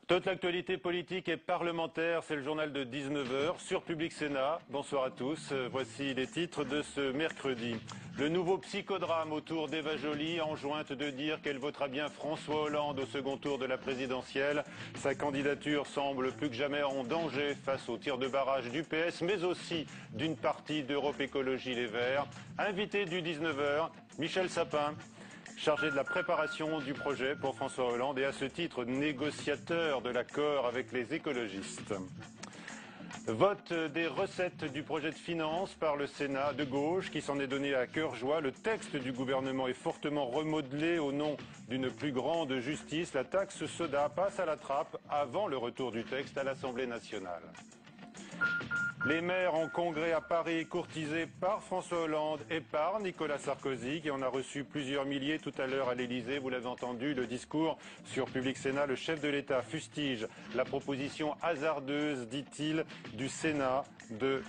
Toute l'actualité politique et parlementaire, c'est le journal de 19 h sur Public Sénat. Bonsoir à tous. Voici les titres de ce mercredi. Le nouveau psychodrame autour d'Eva Joly, enjointe de dire qu'elle votera bien François Hollande au second tour de la présidentielle. Sa candidature semble plus que jamais en danger face au tir de barrage du PS, mais aussi d'une partie d'Europe Écologie Les Verts. Invité du 19 h, Michel Sapin, chargé de la préparation du projet pour François Hollande et à ce titre négociateur de l'accord avec les écologistes. Vote des recettes du projet de finances par le Sénat de gauche qui s'en est donné à cœur joie. Le texte du gouvernement est fortement remodelé au nom d'une plus grande justice. La taxe soda passe à la trappe avant le retour du texte à l'Assemblée nationale. Les maires en congrès à Paris, courtisés par François Hollande et par Nicolas Sarkozy, qui en a reçu plusieurs milliers tout à l'heure à l'Élysée. Vous l'avez entendu, le discours sur Public Sénat. Le chef de l'État fustige la proposition hasardeuse, dit-il, du Sénat de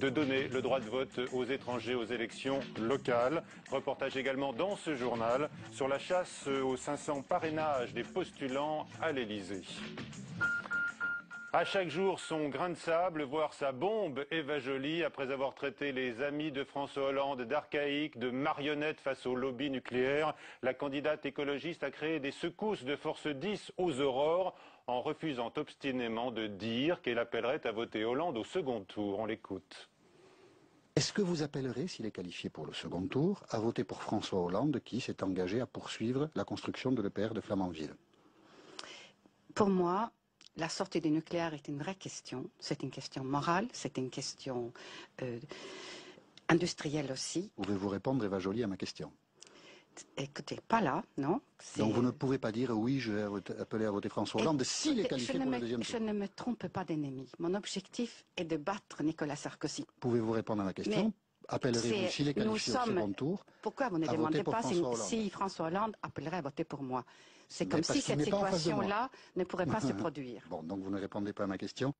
donner le droit de vote aux étrangers aux élections locales. Reportage également dans ce journal sur la chasse aux 500 parrainages des postulants à l'Élysée. À chaque jour, son grain de sable, voire sa bombe, Eva Joly, après avoir traité les amis de François Hollande d'archaïques, de marionnettes face au lobby nucléaire, la candidate écologiste a créé des secousses de force 10 aux aurores en refusant obstinément de dire qu'elle appellerait à voter Hollande au second tour. On l'écoute. Est-ce que vous appellerez, s'il est qualifié pour le second tour, à voter pour François Hollande qui s'est engagé à poursuivre la construction de l'EPR de Flamanville? Pour moi, la sortie du nucléaire est une vraie question. C'est une question morale, c'est une question industrielle aussi. Pouvez-vous répondre, Eva Joly, à ma question? Écoutez, pas là, non. Donc vous ne pouvez pas dire oui, je vais appeler à voter François Hollande s'il est qualifié pour le deuxième tour. Je ne me trompe pas d'ennemi. Mon objectif est de battre Nicolas Sarkozy. Pouvez-vous répondre à ma question? Appellerez-vous, s'il est qualifié au second tour, pourquoi vous ne demandez pas si François Hollande appellerait à voter pour moi? C'est comme si cette situation-là ne pourrait pas se produire. Bon, donc vous ne répondez pas à ma question.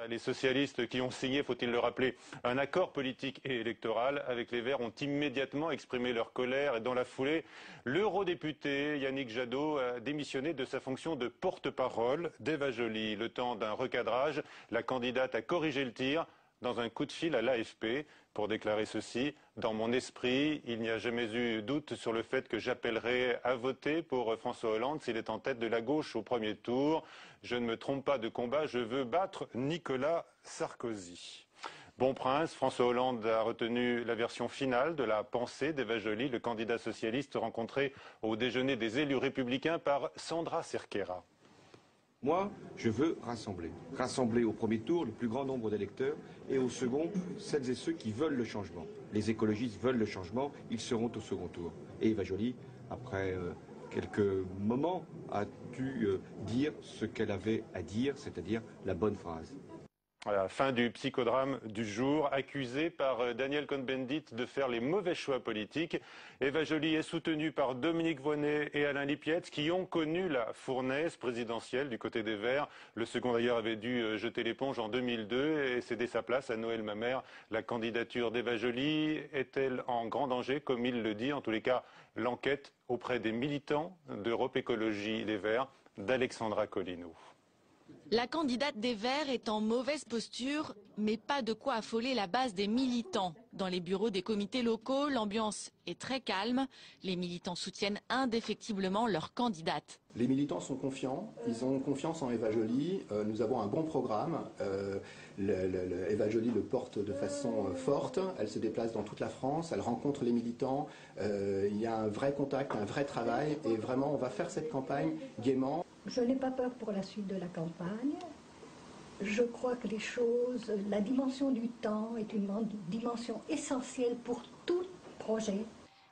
Les socialistes qui ont signé, faut-il le rappeler, un accord politique et électoral avec les Verts ont immédiatement exprimé leur colère et dans la foulée, l'eurodéputé Yannick Jadot a démissionné de sa fonction de porte-parole d'Eva Joly. Le temps d'un recadrage, la candidate a corrigé le tir dans un coup de fil à l'AFP pour déclarer ceci. Dans mon esprit, il n'y a jamais eu doute sur le fait que j'appellerai à voter pour François Hollande s'il est en tête de la gauche au premier tour. Je ne me trompe pas de combat, je veux battre Nicolas Sarkozy. Bon prince, François Hollande a retenu la version finale de la pensée d'Eva Joly, le candidat socialiste rencontré au déjeuner des élus républicains par Sandra Cerqueira. Moi, je veux rassembler. Rassembler au premier tour le plus grand nombre d'électeurs et au second, celles et ceux qui veulent le changement. Les écologistes veulent le changement, ils seront au second tour. Et Eva Joly, après quelques moments, a dû dire ce qu'elle avait à dire, c'est-à-dire la bonne phrase. Voilà, fin du psychodrame du jour, accusé par Daniel Cohn-Bendit de faire les mauvais choix politiques. Eva Joly est soutenue par Dominique Voynet et Alain Lipietz qui ont connu la fournaise présidentielle du côté des Verts. Le second d'ailleurs avait dû jeter l'éponge en 2002 et céder sa place à Noël Mamère. La candidature d'Eva Joly est-elle en grand danger, comme il le dit? En tous les cas, l'enquête auprès des militants d'Europe Écologie Les Verts d'Alexandra Collineau. La candidate des Verts est en mauvaise posture, mais pas de quoi affoler la base des militants. Dans les bureaux des comités locaux, l'ambiance est très calme. Les militants soutiennent indéfectiblement leur candidate. Les militants sont confiants, ils ont confiance en Eva Joly. Nous avons un bon programme. Eva Joly le porte de façon forte. Elle se déplace dans toute la France, elle rencontre les militants. Il y a un vrai contact, un vrai travail. Et vraiment, on va faire cette campagne gaiement. Je n'ai pas peur pour la suite de la campagne. Je crois que les choses, la dimension du temps est une dimension essentielle pour tout projet.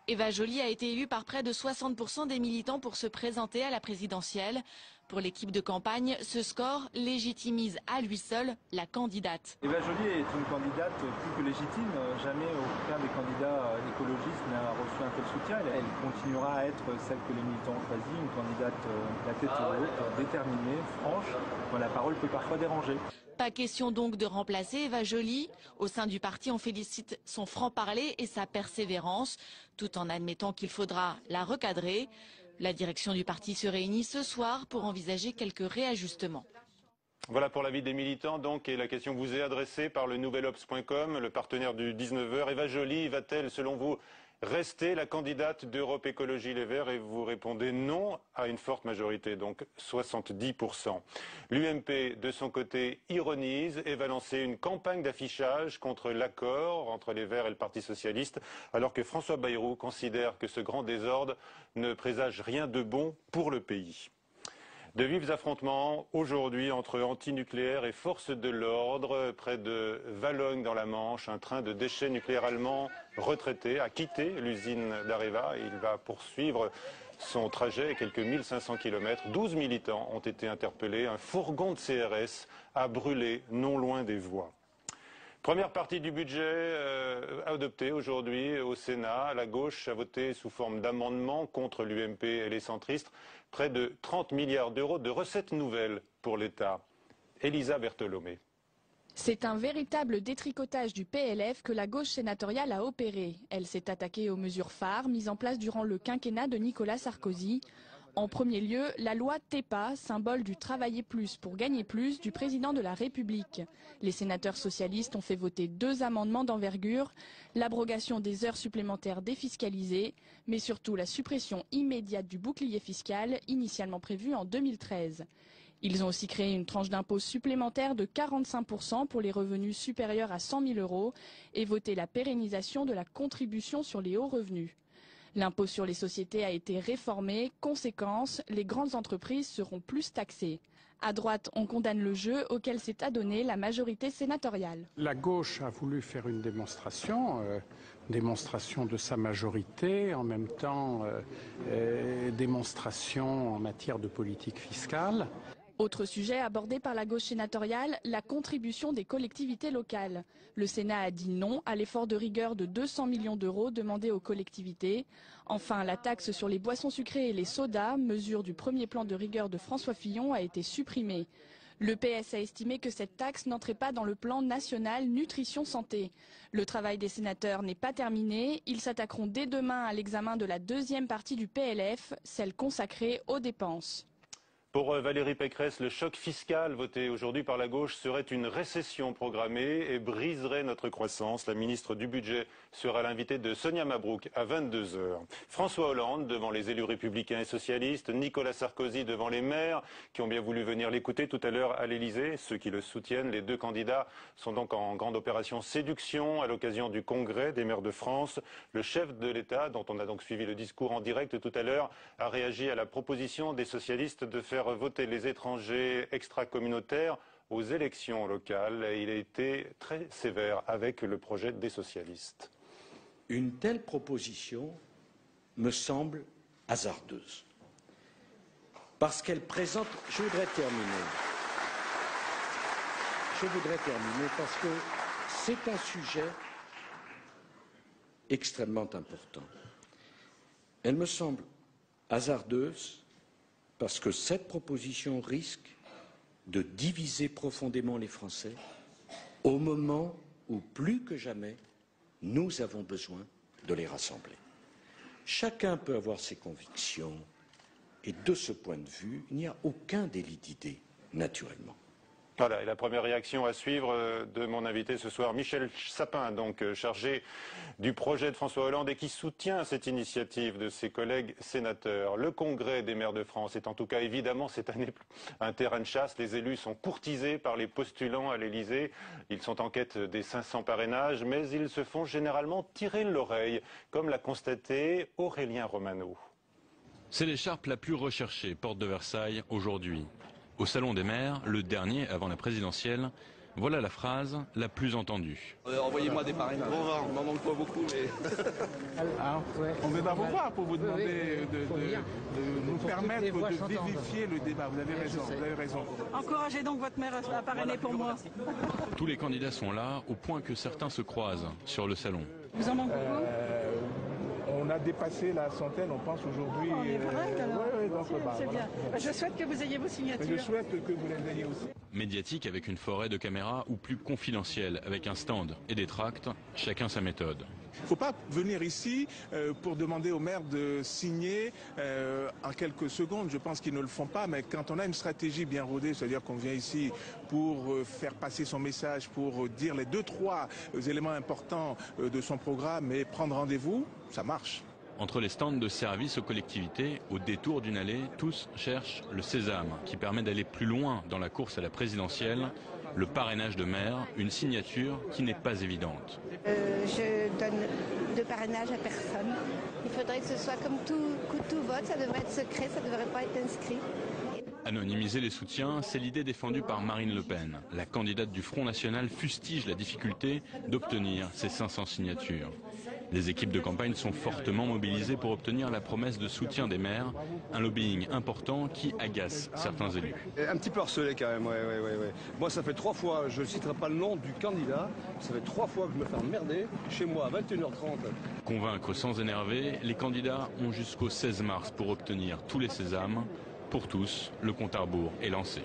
Eva Joly a été élue par près de 60% des militants pour se présenter à la présidentielle. Pour l'équipe de campagne, ce score légitimise à lui seul la candidate. Eva Joly est une candidate plus que légitime. Jamais aucun des candidats écologistes n'a reçu un tel soutien. Elle continuera à être celle que les militants ont choisie, une candidate la tête haute, déterminée, franche, dont la parole peut parfois déranger. Pas question donc de remplacer Eva Joly. Au sein du parti, on félicite son franc-parler et sa persévérance, tout en admettant qu'il faudra la recadrer. La direction du parti se réunit ce soir pour envisager quelques réajustements. Voilà pour l'avis des militants donc, et la question vous est adressée par le nouvelobs.com, le partenaire du 19h. Eva Joly va-t-elle, selon vous, rester la candidate d'Europe Écologie Les Verts? Et vous répondez non à une forte majorité, donc 70%. L'UMP, de son côté, ironise et va lancer une campagne d'affichage contre l'accord entre les Verts et le Parti Socialiste, alors que François Bayrou considère que ce grand désordre ne présage rien de bon pour le pays. De vifs affrontements aujourd'hui entre antinucléaires et forces de l'ordre près de Valognes dans la Manche. Un train de déchets nucléaires allemand retraité a quitté l'usine d'Areva. Il va poursuivre son trajet, quelques 1500 km. 12 militants ont été interpellés. Un fourgon de CRS a brûlé non loin des voies. Première partie du budget adopté aujourd'hui au Sénat. La gauche a voté sous forme d'amendement contre l'UMP et les centristes près de 30 milliards d'euros de recettes nouvelles pour l'État. Elisa Bertolomé. C'est un véritable détricotage du PLF que la gauche sénatoriale a opéré. Elle s'est attaquée aux mesures phares mises en place durant le quinquennat de Nicolas Sarkozy. En premier lieu, la loi TEPA, symbole du travailler plus pour gagner plus du président de la République. Les sénateurs socialistes ont fait voter 2 amendements d'envergure, l'abrogation des heures supplémentaires défiscalisées, mais surtout la suppression immédiate du bouclier fiscal, initialement prévu en 2013. Ils ont aussi créé une tranche d'impôt supplémentaire de 45% pour les revenus supérieurs à 100 000 € et voté la pérennisation de la contribution sur les hauts revenus. L'impôt sur les sociétés a été réformé. Conséquence, les grandes entreprises seront plus taxées. À droite, on condamne le jeu auquel s'est adonnée la majorité sénatoriale. La gauche a voulu faire une démonstration de sa majorité, en même temps démonstration en matière de politique fiscale. Autre sujet abordé par la gauche sénatoriale, la contribution des collectivités locales. Le Sénat a dit non à l'effort de rigueur de 200 millions d'euros demandé aux collectivités. Enfin, la taxe sur les boissons sucrées et les sodas, mesure du premier plan de rigueur de François Fillon, a été supprimée. Le PS a estimé que cette taxe n'entrait pas dans le plan national nutrition santé. Le travail des sénateurs n'est pas terminé. Ils s'attaqueront dès demain à l'examen de la deuxième partie du PLF, celle consacrée aux dépenses. Pour Valérie Pécresse, le choc fiscal voté aujourd'hui par la gauche serait une récession programmée et briserait notre croissance. La ministre du Budget sera l'invitée de Sonia Mabrouk à 22h. François Hollande devant les élus républicains et socialistes, Nicolas Sarkozy devant les maires qui ont bien voulu venir l'écouter tout à l'heure à l'Elysée. Ceux qui le soutiennent, les 2 candidats sont donc en grande opération séduction à l'occasion du congrès des maires de France. Le chef de l'État, dont on a donc suivi le discours en direct tout à l'heure, a réagi à la proposition des socialistes de faire voter les étrangers extracommunautaires aux élections locales. Et il a été très sévère avec le projet des socialistes. Une telle proposition me semble hasardeuse. Parce qu'elle présente... Je voudrais terminer parce que c'est un sujet extrêmement important. Elle me semble hasardeuse parce que cette proposition risque de diviser profondément les Français au moment où, plus que jamais, nous avons besoin de les rassembler. Chacun peut avoir ses convictions et de ce point de vue, il n'y a aucun délit d'idée, naturellement. Voilà, et la première réaction à suivre de mon invité ce soir, Michel Sapin, donc chargé du projet de François Hollande et qui soutient cette initiative de ses collègues sénateurs. Le Congrès des maires de France est en tout cas évidemment cette année un terrain de chasse. Les élus sont courtisés par les postulants à l'Elysée. Ils sont en quête des 500 parrainages, mais ils se font généralement tirer l'oreille, comme l'a constaté Aurélien Romano. C'est l'écharpe la plus recherchée, porte de Versailles, aujourd'hui. Au Salon des maires, le dernier avant la présidentielle, voilà la phrase la plus entendue. Envoyez-moi des parrainages. On m'en manque pas beaucoup, mais... On vient vous voir pour vous demander de nous permettre de vivifier le débat. Vous avez raison. Encouragez donc votre maire à parrainer pour moi. Tous les candidats sont là, au point que certains se croisent sur le salon. Vous en manquez beaucoup ? on a dépassé la centaine, on pense aujourd'hui. On est vrai, alors. C'est voilà. bien. Je souhaite que vous ayez vos signatures. Je souhaite que vous les ayez aussi. Médiatique avec une forêt de caméras ou plus confidentielle avec un stand et des tracts, chacun sa méthode. Il ne faut pas venir ici pour demander au maire de signer en quelques secondes. Je pense qu'ils ne le font pas, mais quand on a une stratégie bien rodée, c'est-à-dire qu'on vient ici pour faire passer son message, pour dire les 2-3 éléments importants de son programme et prendre rendez-vous, ça marche. Entre les stands de service aux collectivités, au détour d'une allée, tous cherchent le sésame, qui permet d'aller plus loin dans la course à la présidentielle, le parrainage de maire, une signature qui n'est pas évidente. Je donne de parrainage à personne. Il faudrait que ce soit comme tout vote, ça devrait être secret, ça ne devrait pas être inscrit. Anonymiser les soutiens, c'est l'idée défendue par Marine Le Pen. La candidate du Front National fustige la difficulté d'obtenir ces 500 signatures. Les équipes de campagne sont fortement mobilisées pour obtenir la promesse de soutien des maires, un lobbying important qui agace certains élus. Un petit peu harcelé quand même, ouais. Moi ça fait 3 fois, je ne citerai pas le nom du candidat, ça fait 3 fois que je me fais emmerder chez moi à 21h30. Convaincre sans énerver, les candidats ont jusqu'au 16 mars pour obtenir tous les sésames. Pour tous, le compte à rebours est lancé.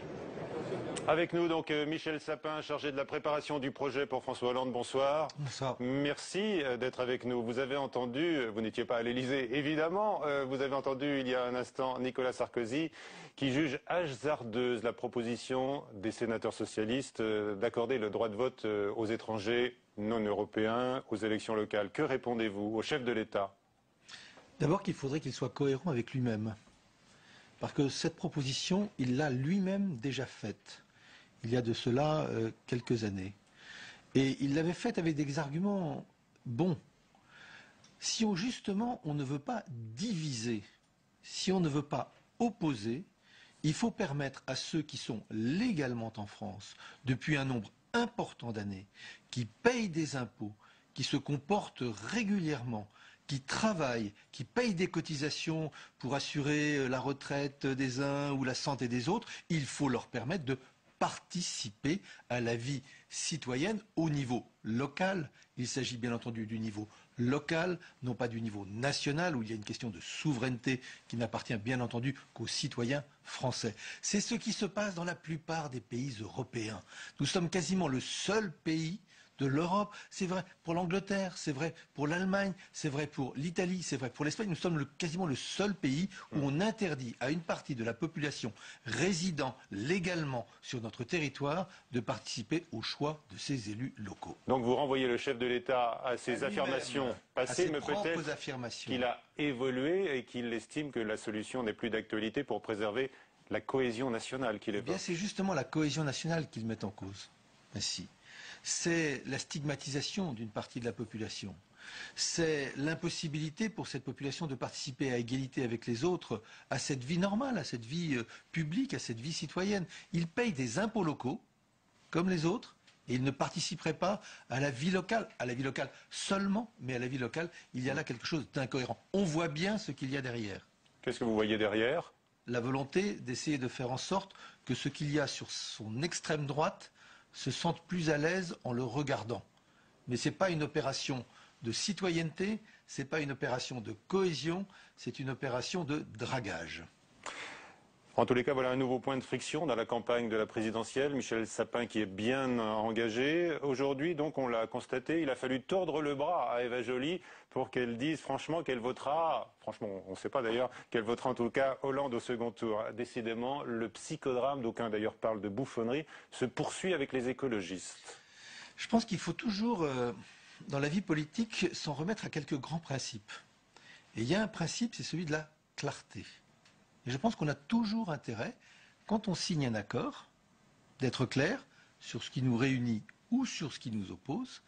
Avec nous donc Michel Sapin, chargé de la préparation du projet pour François Hollande. Bonsoir. Bonsoir. Merci d'être avec nous. Vous avez entendu, vous n'étiez pas à l'Élysée évidemment, vous avez entendu il y a un instant Nicolas Sarkozy qui juge hasardeuse la proposition des sénateurs socialistes d'accorder le droit de vote aux étrangers non européens aux élections locales. Que répondez-vous au chef de l'État? D'abord qu'il faudrait qu'il soit cohérent avec lui-même. Parce que cette proposition, il l'a lui-même déjà faite, il y a de cela quelques années. Et il l'avait faite avec des arguments bons. Si justement on ne veut pas diviser, si on ne veut pas opposer, il faut permettre à ceux qui sont légalement en France, depuis un nombre important d'années, qui payent des impôts, qui se comportent régulièrement, qui travaillent, qui payent des cotisations pour assurer la retraite des uns ou la santé des autres, il faut leur permettre de participer à la vie citoyenne au niveau local. Il s'agit bien entendu du niveau local, non pas du niveau national où il y a une question de souveraineté qui n'appartient bien entendu qu'aux citoyens français. C'est ce qui se passe dans la plupart des pays européens. Nous sommes quasiment le seul pays de l'Europe, c'est vrai pour l'Angleterre, c'est vrai pour l'Allemagne, c'est vrai pour l'Italie, c'est vrai pour l'Espagne. Nous sommes quasiment le seul pays où on interdit à une partie de la population résidant légalement sur notre territoire de participer au choix de ses élus locaux. Donc vous renvoyez le chef de l'État à ses affirmations passées, mais peut-être qu'il a évolué et qu'il estime que la solution n'est plus d'actualité pour préserver la cohésion nationale qu'il évoque. C'est justement la cohésion nationale qu'il met en cause. Merci. C'est la stigmatisation d'une partie de la population. C'est l'impossibilité pour cette population de participer à égalité avec les autres à cette vie normale, à cette vie publique, à cette vie citoyenne. Ils payent des impôts locaux, comme les autres, et ils ne participeraient pas à la vie locale seulement, mais à la vie locale, il y a là quelque chose d'incohérent. On voit bien ce qu'il y a derrière. Qu'est-ce que vous voyez derrière? La volonté d'essayer de faire en sorte que ce qu'il y a sur son extrême droite se sentent plus à l'aise en le regardant. Mais ce n'est pas une opération de citoyenneté, ce n'est pas une opération de cohésion, c'est une opération de dragage. En tous les cas, voilà un nouveau point de friction dans la campagne de la présidentielle. Michel Sapin qui est bien engagé. Aujourd'hui, donc, on l'a constaté, il a fallu tordre le bras à Eva Joly pour qu'elle dise franchement qu'elle votera, franchement, on ne sait pas d'ailleurs, qu'elle votera en tout cas Hollande au second tour. Décidément, le psychodrame, d'aucuns d'ailleurs parlent de bouffonnerie, se poursuit avec les écologistes. Je pense qu'il faut toujours, dans la vie politique, s'en remettre à quelques grands principes. Et il y a un principe, c'est celui de la clarté. Et je pense qu'on a toujours intérêt, quand on signe un accord, d'être clair sur ce qui nous réunit ou sur ce qui nous oppose,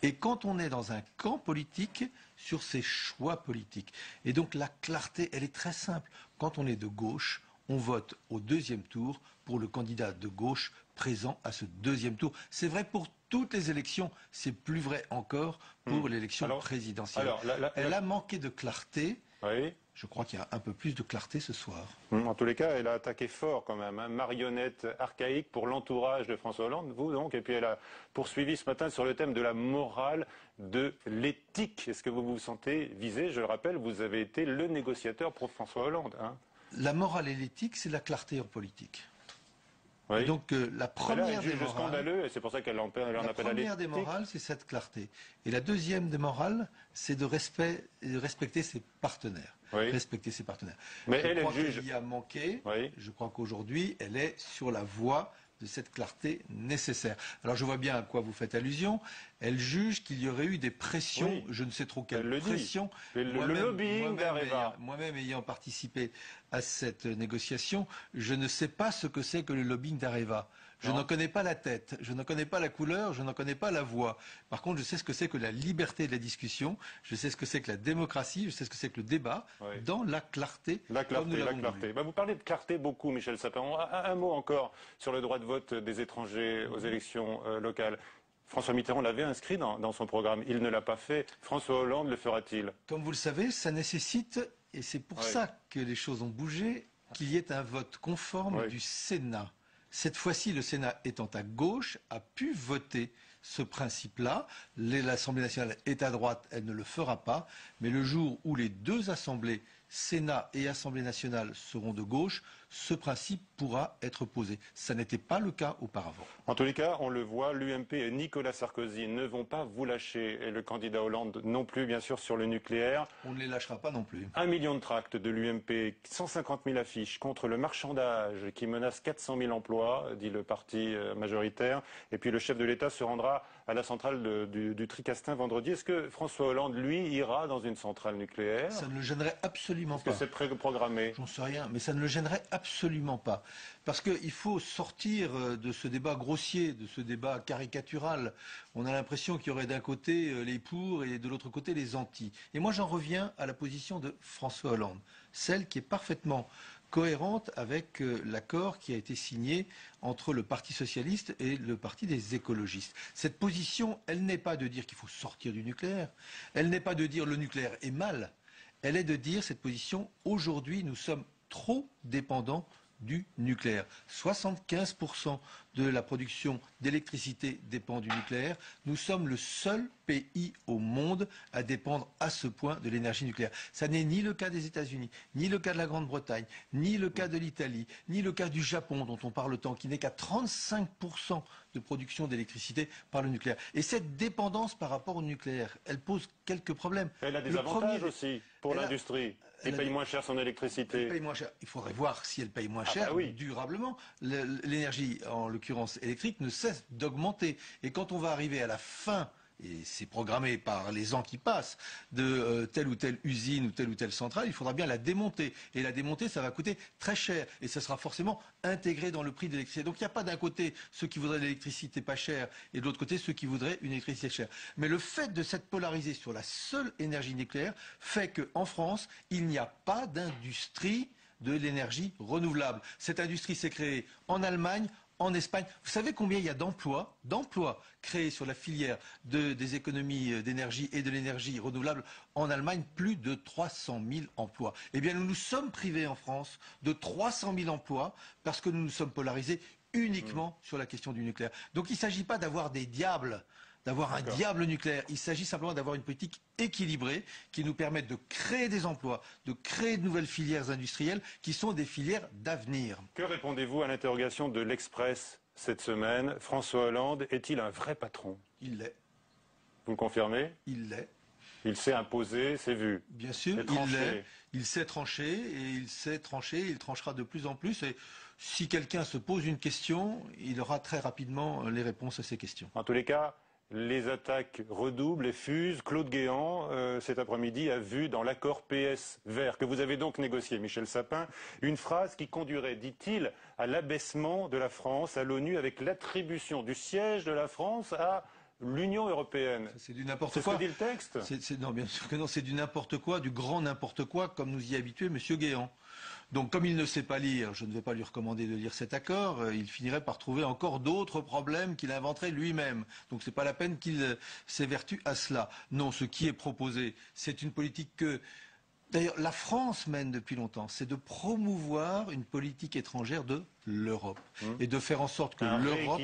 et quand on est dans un camp politique, sur ses choix politiques. Et donc la clarté, elle est très simple. Quand on est de gauche, on vote au deuxième tour pour le candidat de gauche présent à ce deuxième tour. C'est vrai pour toutes les élections, c'est plus vrai encore pour l'élection présidentielle. Elle a manqué de clarté. Oui. Je crois qu'il y a un peu plus de clarté ce soir. En tous les cas, elle a attaqué fort quand même, marionnette archaïque pour l'entourage de François Hollande, vous donc, et puis elle a poursuivi ce matin sur le thème de la morale, de l'éthique. Est-ce que vous vous sentez visé? Je le rappelle, vous avez été le négociateur pour François Hollande. La morale et l'éthique, c'est la clarté en politique. Oui. Donc la première des morales, scandaleux, et c'est pour ça qu'elle en appelle à l'éthique. La première des morales, c'est cette clarté. Et la deuxième des morales, c'est de respecter ses partenaires. Oui. Respecter ses partenaires. Mais je crois qu'elle y a manqué. Oui. Je crois qu'aujourd'hui, elle est sur la voie de cette clarté nécessaire. Alors je vois bien à quoi vous faites allusion. Elle juge qu'il y aurait eu des pressions, oui. Je ne sais trop quelles pressions. Le lobbying d'Areva. Moi-même ayant participé à cette négociation, je ne sais pas ce que c'est que le lobbying d'Areva. Je n'en connais pas la tête, je n'en connais pas la couleur, je n'en connais pas la voix. Par contre, je sais ce que c'est que la liberté de la discussion, je sais ce que c'est que la démocratie, je sais ce que c'est que le débat, dans la clarté. La clarté. Vous parlez de clarté beaucoup, Michel Sapin. Un mot encore sur le droit de vote des étrangers aux élections locales. François Mitterrand l'avait inscrit dans son programme. Il ne l'a pas fait. François Hollande le fera-t-il? Comme vous le savez, ça nécessite, et c'est pour ça que les choses ont bougé, qu'il y ait un vote conforme du Sénat. Cette fois-ci, le Sénat étant à gauche, a pu voter ce principe-là. L'Assemblée nationale est à droite, elle ne le fera pas. Mais le jour où les deux assemblées, Sénat et Assemblée nationale, seront de gauche, ce principe pourra être posé. Ça n'était pas le cas auparavant. En tous les cas, on le voit, l'UMP et Nicolas Sarkozy ne vont pas vous lâcher. Et le candidat Hollande non plus, bien sûr, sur le nucléaire. On ne les lâchera pas non plus. 1 million de tracts de l'UMP, 150 000 affiches contre le marchandage qui menace 400 000 emplois, dit le parti majoritaire. Et puis le chef de l'État se rendra à la centrale du Tricastin vendredi. Est-ce que François Hollande, lui, ira dans une centrale nucléaire? Ça ne le gênerait absolument pas. Est-ce que c'est préprogrammé? J'en sais rien, mais ça ne le gênerait absolument pas. Parce qu'il faut sortir de ce débat grossier, de ce débat caricatural. On a l'impression qu'il y aurait d'un côté les pour et de l'autre côté les anti. Et moi j'en reviens à la position de François Hollande, celle qui est parfaitement cohérente avec l'accord qui a été signé entre le Parti socialiste et le Parti des écologistes. Cette position, elle n'est pas de dire qu'il faut sortir du nucléaire, elle n'est pas de dire le nucléaire est mal, elle est de dire cette position, aujourd'hui nous sommes trop dépendants du nucléaire. 75% de la production d'électricité dépend du nucléaire. Nous sommes le seul pays au monde à dépendre à ce point de l'énergie nucléaire. Ça n'est ni le cas des États-Unis, ni le cas de la Grande-Bretagne, ni le cas de l'Italie, ni le cas du Japon dont on parle tant, qui n'est qu'à 35% de production d'électricité par le nucléaire. Et cette dépendance par rapport au nucléaire, elle pose quelques problèmes. Elle a des avantages aussi pour l'industrie. Elle paye moins cher son électricité. Elle paye moins cher. Il faudrait voir si elle paye moins cher durablement. L'énergie, en l'occurrence électrique, ne cesse d'augmenter. Et quand on va arriver à la fin, et c'est programmé par les ans qui passent, de telle ou telle usine ou telle centrale, il faudra bien la démonter. Et la démonter, ça va coûter très cher. Et ça sera forcément intégré dans le prix de l'électricité. Donc il n'y a pas d'un côté ceux qui voudraient de l'électricité pas chère et de l'autre côté ceux qui voudraient une électricité chère. Mais le fait de s'être polarisé sur la seule énergie nucléaire fait qu'en France, il n'y a pas d'industrie de l'énergie renouvelable. Cette industrie s'est créée en Allemagne, en Espagne. Vous savez combien il y a d'emplois créés sur la filière des économies d'énergie et de l'énergie renouvelable en Allemagne? Plus de 300 000 emplois. Eh bien, nous nous sommes privés en France de 300 000 emplois parce que nous nous sommes polarisés uniquement sur la question du nucléaire. Donc il ne s'agit pas d'avoir des diables, d'avoir un diable nucléaire. Il s'agit simplement d'avoir une politique équilibrée qui nous permette de créer des emplois, de créer de nouvelles filières industrielles qui sont des filières d'avenir. Que répondez-vous à l'interrogation de l'Express cette semaine? François Hollande est-il un vrai patron? Il l'est. Vous le confirmez? Il l'est. Il s'est imposé, c'est vu. Bien sûr, il l'est. Il s'est tranché et il s'est tranché, il tranchera de plus en plus. Et si quelqu'un se pose une question, il aura très rapidement les réponses à ces questions. En tous les cas, les attaques redoublent et fusent. Claude Guéant, cet après-midi, a vu dans l'accord PS vert, que vous avez donc négocié, Michel Sapin, une phrase qui conduirait, dit-il, à l'abaissement de la France à l'ONU avec l'attribution du siège de la France à l'Union européenne. C'est du n'importe quoi. C'est ce que dit le texte? Non, bien sûr que non, c'est du n'importe quoi, du grand n'importe quoi, comme nous y habituait M. Guéant. Donc comme il ne sait pas lire, je ne vais pas lui recommander de lire cet accord, il finirait par trouver encore d'autres problèmes qu'il inventerait lui-même. Donc c'est pas la peine qu'il s'évertue à cela. Non, ce qui est proposé, c'est une politique que D'ailleurs, la France mène depuis longtemps, c'est de promouvoir une politique étrangère de l'Europe et de faire en sorte que l'Europe,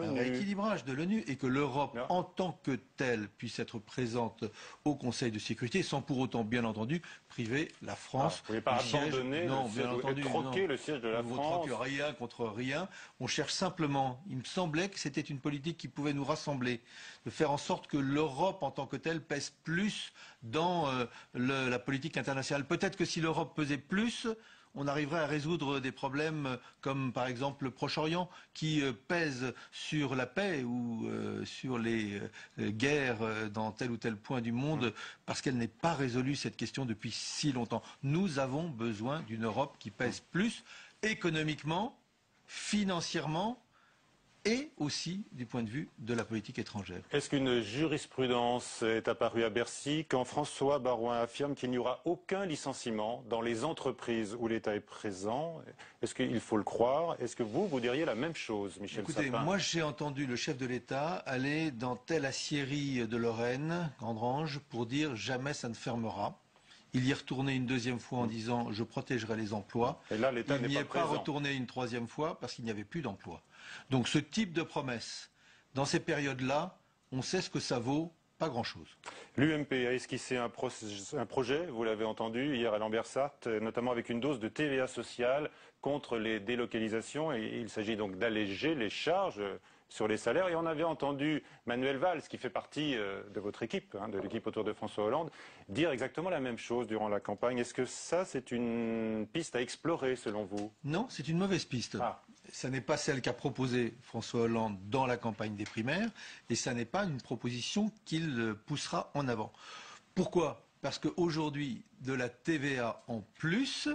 un rééquilibrage de l'ONU, et que l'Europe en tant que telle puisse être présente au Conseil de sécurité sans pour autant, bien entendu, priver la France. Vous ne pouvez pas abandonner troquer le siège de la France. On ne troque rien contre rien. On cherche simplement, il me semblait que c'était une politique qui pouvait nous rassembler, de faire en sorte que l'Europe en tant que telle pèse plus dans la politique internationale. Peut-être que si l'Europe pesait plus, on arriverait à résoudre des problèmes comme par exemple le Proche-Orient qui pèse sur la paix ou sur les guerres dans tel ou tel point du monde parce qu'elle n'est pas résolue cette question depuis si longtemps. Nous avons besoin d'une Europe qui pèse plus économiquement, financièrement et aussi du point de vue de la politique étrangère. Est-ce qu'une jurisprudence est apparue à Bercy quand François Baroin affirme qu'il n'y aura aucun licenciement dans les entreprises où l'État est présent? Est-ce qu'il faut le croire? Est-ce que vous diriez la même chose, Michel Sapin? Écoutez, moi j'ai entendu le chef de l'État aller dans telle aciérie de Lorraine, Gandrange, pour dire jamais ça ne fermera. Il y est retourné une deuxième fois en disant je protégerai les emplois. Et là, l'État n'est pas présent. Il n'y est pas retourné une troisième fois parce qu'il n'y avait plus d'emplois. Donc ce type de promesse, dans ces périodes-là, on sait ce que ça vaut, pas grand-chose. L'UMP a esquissé un projet, vous l'avez entendu hier à Lambersart, notamment avec une dose de TVA sociale contre les délocalisations. Et il s'agit donc d'alléger les charges sur les salaires. Et on avait entendu Manuel Valls, qui fait partie de votre équipe, de l'équipe autour de François Hollande, dire exactement la même chose durant la campagne. Est-ce que ça, c'est une piste à explorer, selon vous? Non, c'est une mauvaise piste. Ça n'est pas celle qu'a proposée François Hollande dans la campagne des primaires, et ça n'est pas une proposition qu'il poussera en avant. Pourquoi? Parce qu'aujourd'hui, de la TVA en plus,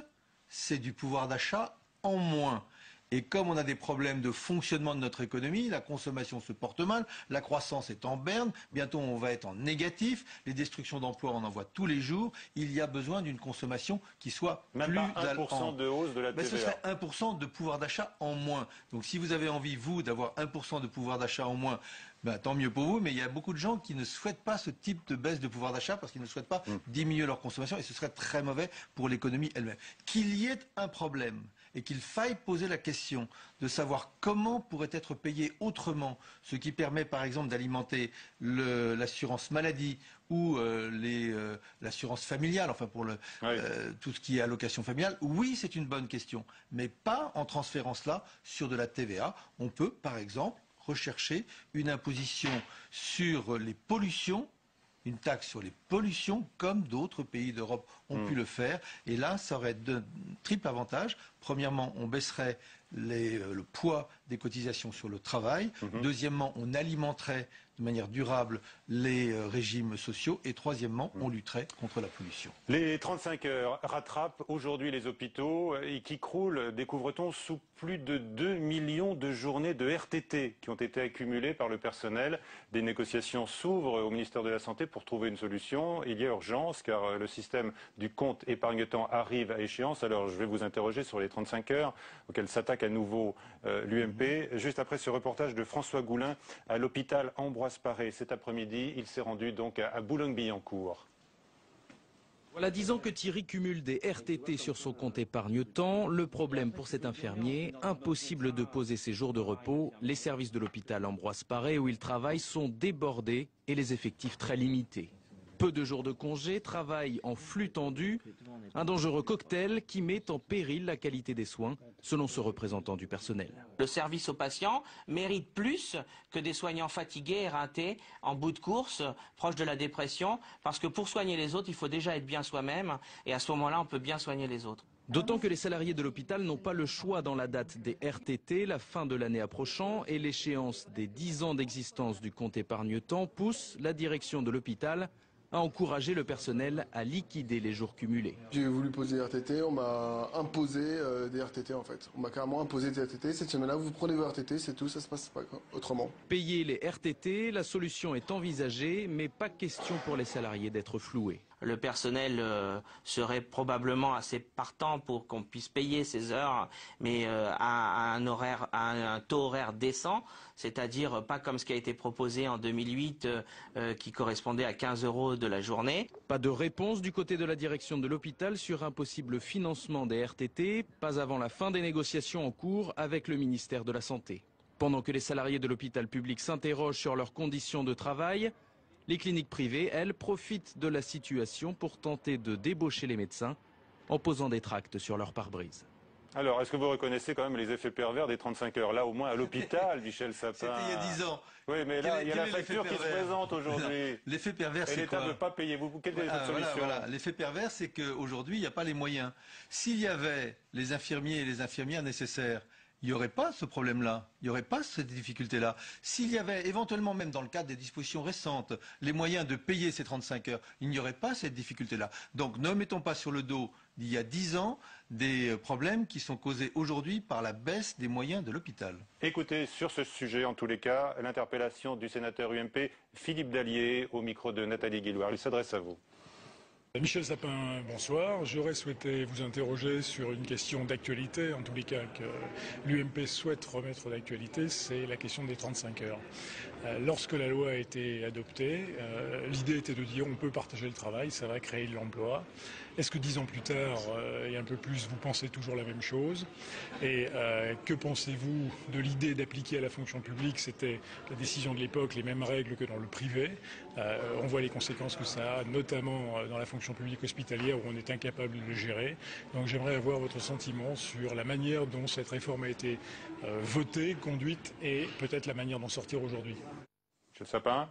c'est du pouvoir d'achat en moins. Et comme on a des problèmes de fonctionnement de notre économie, la consommation se porte mal, la croissance est en berne, bientôt on va être en négatif, les destructions d'emplois on en voit tous les jours, il y a besoin d'une consommation qui soit même plus... Même pas 1% de hausse de la TVA. Ce serait 1% de pouvoir d'achat en moins. Donc si vous avez envie, vous, d'avoir 1% de pouvoir d'achat en moins, tant mieux pour vous, mais il y a beaucoup de gens qui ne souhaitent pas ce type de baisse de pouvoir d'achat parce qu'ils ne souhaitent pas diminuer leur consommation et ce serait très mauvais pour l'économie elle-même. Qu'il y ait un problème et qu'il faille poser la question de savoir comment pourrait être payé autrement, ce qui permet par exemple d'alimenter l'assurance maladie ou l'assurance familiale, enfin pour tout ce qui est allocation familiale, oui c'est une bonne question, mais pas en transférant cela sur de la TVA. On peut par exemple rechercher une imposition sur les pollutions, une taxe sur les pollutions, comme d'autres pays d'Europe ont pu le faire. Et là, ça aurait de triple avantage. Premièrement, on baisserait le poids des cotisations sur le travail. Deuxièmement, on alimenterait de manière durable les régimes sociaux. Et troisièmement, on lutterait contre la pollution. Les 35 heures rattrapent aujourd'hui les hôpitaux et qui croulent, découvre-t-on, sous plus de 2 millions de journées de RTT qui ont été accumulées par le personnel. Des négociations s'ouvrent au ministère de la Santé pour trouver une solution. Il y a urgence car le système du compte épargne-temps arrive à échéance. Alors je vais vous interroger sur les 35 heures auxquelles s'attaque à nouveau l'UMP. Juste après ce reportage de François Goulin à l'hôpital Ambroise Paré. Cet après-midi, il s'est rendu donc à Boulogne-Billancourt. Voilà 10 ans que Thierry cumule des RTT sur son compte épargne-temps. Le problème pour cet infirmier, impossible de poser ses jours de repos. Les services de l'hôpital Ambroise Paré où il travaille sont débordés et les effectifs très limités. Peu de jours de congé, travail en flux tendu, un dangereux cocktail qui met en péril la qualité des soins, selon ce représentant du personnel. Le service aux patients mérite plus que des soignants fatigués, éreintés, en bout de course, proches de la dépression, parce que pour soigner les autres, il faut déjà être bien soi-même, et à ce moment-là, on peut bien soigner les autres. D'autant que les salariés de l'hôpital n'ont pas le choix dans la date des RTT, la fin de l'année approchant et l'échéance des 10 ans d'existence du compte épargne-temps pousse la direction de l'hôpital à encourager le personnel à liquider les jours cumulés. J'ai voulu poser des RTT, on m'a imposé des RTT en fait. On m'a carrément imposé des RTT. Cette semaine-là, vous prenez vos RTT, c'est tout, ça se passe pas autrement. Payer les RTT, la solution est envisagée, mais pas question pour les salariés d'être floués. le personnel serait probablement assez partant pour qu'on puisse payer ces heures, mais à un taux horaire décent, c'est-à-dire pas comme ce qui a été proposé en 2008 qui correspondait à 15 € de la journée. Pas de réponse du côté de la direction de l'hôpital sur un possible financement des RTT, pas avant la fin des négociations en cours avec le ministère de la Santé. Pendant que les salariés de l'hôpital public s'interrogent sur leurs conditions de travail, les cliniques privées, elles, profitent de la situation pour tenter de débaucher les médecins en posant des tracts sur leur pare-brise. Alors, est-ce que vous reconnaissez quand même les effets pervers des 35 heures? Là, au moins, à l'hôpital, Michel Sapin. C'était il y a 10 ans. Oui, mais là, il y a la facture qui se présente aujourd'hui. L'effet pervers, c'est quoi? Et l'État ne pas payer. Quelle est votre solution? Voilà. L'effet pervers, c'est qu'aujourd'hui, il n'y a pas les moyens. S'il y avait les infirmiers et les infirmières nécessaires, il n'y aurait pas ce problème-là, il n'y aurait pas cette difficulté-là. S'il y avait éventuellement, même dans le cadre des dispositions récentes, les moyens de payer ces 35 heures, il n'y aurait pas cette difficulté-là. Donc ne mettons pas sur le dos d'il y a 10 ans des problèmes qui sont causés aujourd'hui par la baisse des moyens de l'hôpital. Écoutez, sur ce sujet, en tous les cas, l'interpellation du sénateur UMP Philippe Dallier au micro de Nathalie Guillouard. Il s'adresse à vous. Michel Sapin, bonsoir. J'aurais souhaité vous interroger sur une question d'actualité, en tous les cas que l'UMP souhaite remettre d'actualité, c'est la question des 35 heures. Lorsque la loi a été adoptée, l'idée était de dire on peut partager le travail, ça va créer de l'emploi. Est-ce que 10 ans plus tard, et un peu plus, vous pensez toujours la même chose? Et que pensez-vous de l'idée d'appliquer à la fonction publique? C'était la décision de l'époque, les mêmes règles que dans le privé. On voit les conséquences que ça a, notamment dans la fonction publique hospitalière où on est incapable de le gérer. Donc j'aimerais avoir votre sentiment sur la manière dont cette réforme a été votée, conduite et peut-être la manière d'en sortir aujourd'hui. Michel Sapin,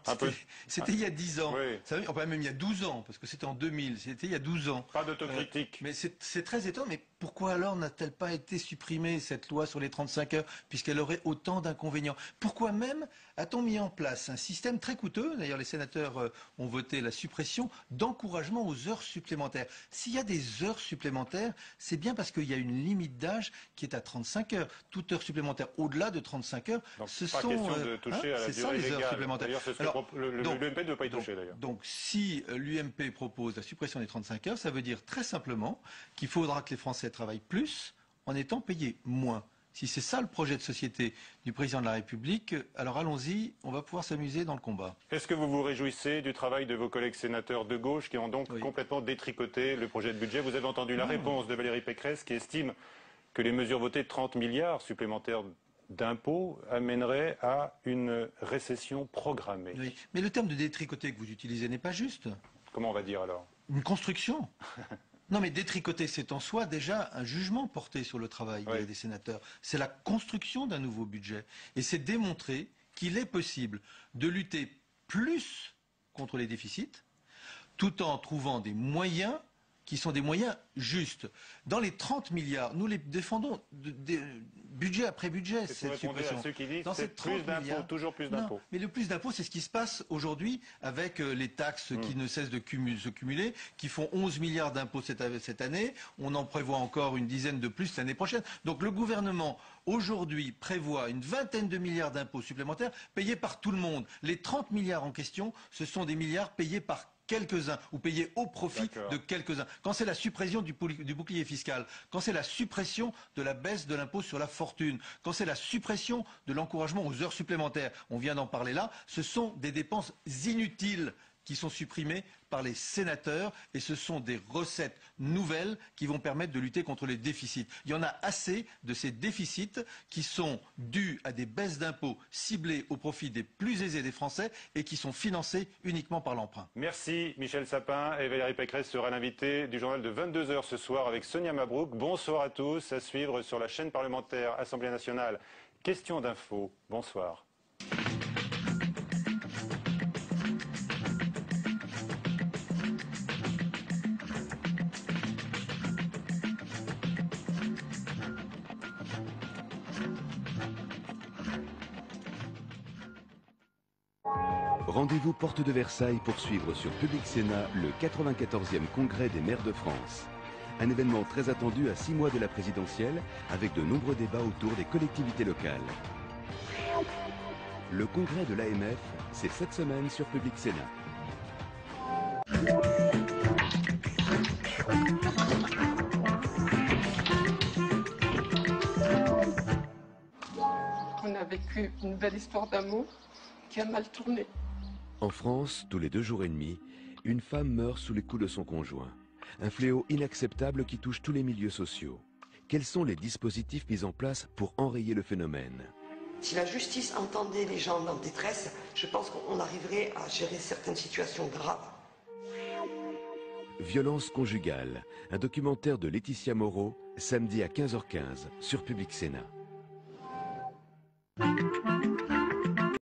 C'était il y a 10 ans. Oui. Enfin, même il y a 12 ans, parce que c'était en 2000. C'était il y a 12 ans. Pas d'autocritique. Mais c'est très étonnant. Mais pourquoi alors n'a-t-elle pas été supprimée, cette loi sur les 35 heures, puisqu'elle aurait autant d'inconvénients? Pourquoi même a-t-on mis en place un système très coûteux, d'ailleurs les sénateurs ont voté la suppression, d'encouragement aux heures supplémentaires? S'il y a des heures supplémentaires, c'est bien parce qu'il y a une limite d'âge qui est à 35 heures. Toute heure supplémentaire au-delà de 35 heures, donc, ce pas sont... question de toucher à la durée légale. Heures supplémentaires. D'ailleurs, l'UMP ne veut pas y toucher, d'ailleurs. Donc, si l'UMP propose la suppression des 35 heures, ça veut dire très simplement qu'il faudra que les Français travaillent plus en étant payés moins. Si c'est ça le projet de société du président de la République, alors allons-y, on va pouvoir s'amuser dans le combat. Est-ce que vous vous réjouissez du travail de vos collègues sénateurs de gauche qui ont donc complètement détricoté le projet de budget? Vous avez entendu la réponse de Valérie Pécresse qui estime que les mesures votées de 30 milliards supplémentaires d'impôts amèneraient à une récession programmée. Oui. Mais le terme de détricoter que vous utilisez n'est pas juste. Comment on va dire alors? Une construction. Non, mais détricoter, c'est en soi déjà un jugement porté sur le travail des sénateurs. C'est la construction d'un nouveau budget. Et c'est démontrer qu'il est possible de lutter plus contre les déficits, tout en trouvant des moyens qui sont des moyens justes. Dans les 30 milliards, nous les défendons budget après budget, cette suppression. À ceux qui disent dans ces 30 plus d'impôts, toujours plus d'impôts. Mais le plus d'impôts, c'est ce qui se passe aujourd'hui avec les taxes qui ne cessent de se cumuler, qui font 11 milliards d'impôts cette année. On en prévoit encore une dizaine de plus l'année prochaine. Donc le gouvernement, aujourd'hui, prévoit une vingtaine de milliards d'impôts supplémentaires payés par tout le monde. Les 30 milliards en question, ce sont des milliards payés par quelques-uns, ou payés au profit de quelques-uns. Quand c'est la suppression du bouclier fiscal, quand c'est la suppression de la baisse de l'impôt sur la fortune, quand c'est la suppression de l'encouragement aux heures supplémentaires, on vient d'en parler là, ce sont des dépenses inutiles qui sont supprimées par les sénateurs et ce sont des recettes nouvelles qui vont permettre de lutter contre les déficits. Il y en a assez de ces déficits qui sont dus à des baisses d'impôts ciblées au profit des plus aisés des Français et qui sont financés uniquement par l'emprunt. Merci Michel Sapin et Valérie Pécresse sera l'invité du journal de 22 h ce soir avec Sonia Mabrouk. Bonsoir à tous, à suivre sur la chaîne parlementaire Assemblée nationale. Question d'info, bonsoir. Rendez-vous porte de Versailles pour suivre sur Public Sénat le 94e congrès des maires de France. Un événement très attendu à 6 mois de la présidentielle avec de nombreux débats autour des collectivités locales. Le congrès de l'AMF, c'est cette semaine sur Public Sénat. On a vécu une belle histoire d'amour qui a mal tourné. En France, tous les 2 jours et demi, une femme meurt sous les coups de son conjoint. Un fléau inacceptable qui touche tous les milieux sociaux. Quels sont les dispositifs mis en place pour enrayer le phénomène? Si la justice entendait les gens en détresse, je pense qu'on arriverait à gérer certaines situations graves. Violence conjugale, un documentaire de Laetitia Moreau, samedi à 15h15 sur Public Sénat.